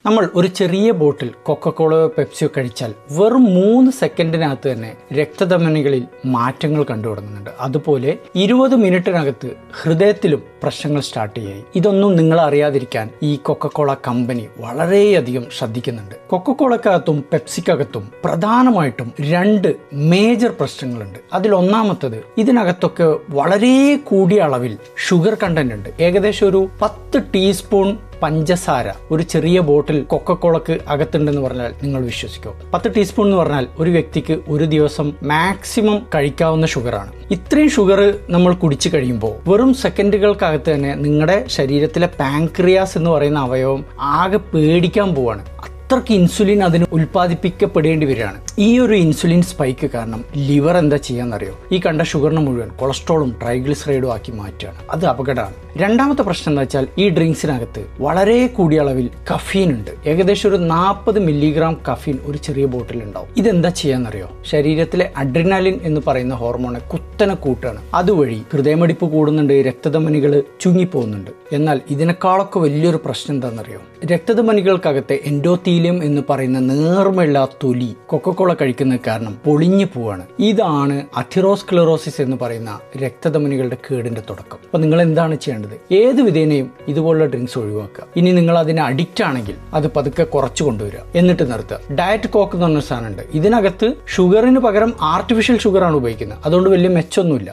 നമ്മൾ ഒരു ചെറിയ ബോട്ടിൽ കൊക്കക്കോളയോ പെപ്സിയോ കഴിച്ചാൽ വെറും 3 സെക്കൻഡിനകത്ത് തന്നെ രക്തധമനികളിൽ മാറ്റങ്ങൾ കണ്ടുതുടങ്ങുന്നുണ്ട്. അതുപോലെ 20 മിനിറ്റിനകത്ത് ഹൃദയത്തിലും പ്രശ്നങ്ങൾ സ്റ്റാർട്ട് ചെയ്യായി. ഇതൊന്നും നിങ്ങൾ അറിയാതിരിക്കാൻ ഈ കൊക്കക്കോള കമ്പനി വളരെയധികം ശ്രദ്ധിക്കുന്നുണ്ട്. കൊക്കക്കോളക്കകത്തും പെപ്സിക്കകത്തും പ്രധാനമായിട്ടും 2 മേജർ പ്രശ്നങ്ങളുണ്ട്. അതിലൊന്നാമത്തത്, ഇതിനകത്തൊക്കെ വളരെ കൂടിയ അളവിൽ ഷുഗർ കണ്ടന്റ് ഉണ്ട്. ഏകദേശം ഒരു 10 ടീസ്പൂൺ പഞ്ചസാര ഒരു ചെറിയ ബോട്ടിൽ കൊക്കക്കോളക്ക് അകത്തുണ്ടെന്ന് പറഞ്ഞാൽ നിങ്ങൾ വിശ്വസിക്കോ? 10 ടീസ്പൂൺ എന്ന് പറഞ്ഞാൽ ഒരു വ്യക്തിക്ക് ഒരു ദിവസം മാക്സിമം കഴിക്കാവുന്ന ഷുഗറാണ്. ഇത്രയും ഷുഗർ നമ്മൾ കുടിച്ചു കഴിയുമ്പോൾ വെറും സെക്കൻഡുകൾക്കകത്ത് തന്നെ നിങ്ങളുടെ ശരീരത്തിലെ പാൻക്രിയാസ് എന്ന് പറയുന്ന അവയവം ആകെ പേടിക്കാൻ പോവാണ്. അത്രയ്ക്ക് ഇൻസുലിൻ അതിന് ഉൽപ്പാദിപ്പിക്കപ്പെടേണ്ടി വരികയാണ്. ഈ ഒരു ഇൻസുലിൻ സ്പൈക്ക് കാരണം ലിവർ എന്താ ചെയ്യാന്നറിയോ? ഈ കണ്ട ഷുഗറിന് മുഴുവൻ കൊളസ്ട്രോളും ട്രൈഗ്ലിസറൈഡും ആക്കി മാറ്റുകയാണ്. അത് അപകടമാണ്. രണ്ടാമത്തെ പ്രശ്നം എന്താ വെച്ചാൽ, ഈ ഡ്രിങ്ക്സിനകത്ത് വളരെ കൂടിയ അളവിൽ കഫീൻ ഉണ്ട്. ഏകദേശം ഒരു 40 മില്ലിഗ്രാം കഫീൻ ഒരു ചെറിയ ബോട്ടിൽ ഉണ്ടാവും. ഇതെന്താ ചെയ്യാന്നറിയോ? ശരീരത്തിലെ അഡ്രിനാലിൻ എന്ന് പറയുന്ന ഹോർമോണെ കുത്തനെ കൂട്ടുകയാണ്. അതുവഴി ഹൃദയമിടിപ്പ് കൂടുന്നുണ്ട്, രക്തധമനികൾ ചുങ്ങിപ്പോകുന്നുണ്ട്. എന്നാൽ ഇതിനേക്കാളൊക്കെ വലിയൊരു പ്രശ്നം എന്താണെന്നറിയോ? രക്തധമനികൾക്കകത്തെ എൻഡോത്തീലിയം എന്ന് പറയുന്ന നേർമയുള്ള തൊലി കൊക്കക്കോള കഴിക്കുന്നത് കാരണം പൊളിഞ്ഞു പോവാണ്. ഇതാണ് അഥെറോസ്ക്ലെറോസിസ് എന്ന് പറയുന്ന രക്തധമനികളുടെ കേടിന്റെ തുടക്കം. അപ്പൊ നിങ്ങൾ എന്താണ് ചെയ്യേണ്ടത്? ഏത് വിധേനയും ഇതുപോലുള്ള ഡ്രിങ്ക്സ് ഒഴിവാക്കുക. ഇനി നിങ്ങൾ അതിന് അഡിക്റ്റ് ആണെങ്കിൽ അത് പതുക്കെ കുറച്ചു കൊണ്ടുവരിക, എന്നിട്ട് നിർത്തുക. ഡയറ്റ് കോക്ക് എന്ന് പറഞ്ഞ സാധനമുണ്ട്. ഇതിനകത്ത് ഷുഗറിന് പകരം ആർട്ടിഫിഷ്യൽ ഷുഗറാണ് ഉപയോഗിക്കുന്നത്. അതുകൊണ്ട് വലിയ മെച്ചൊന്നുമില്ല.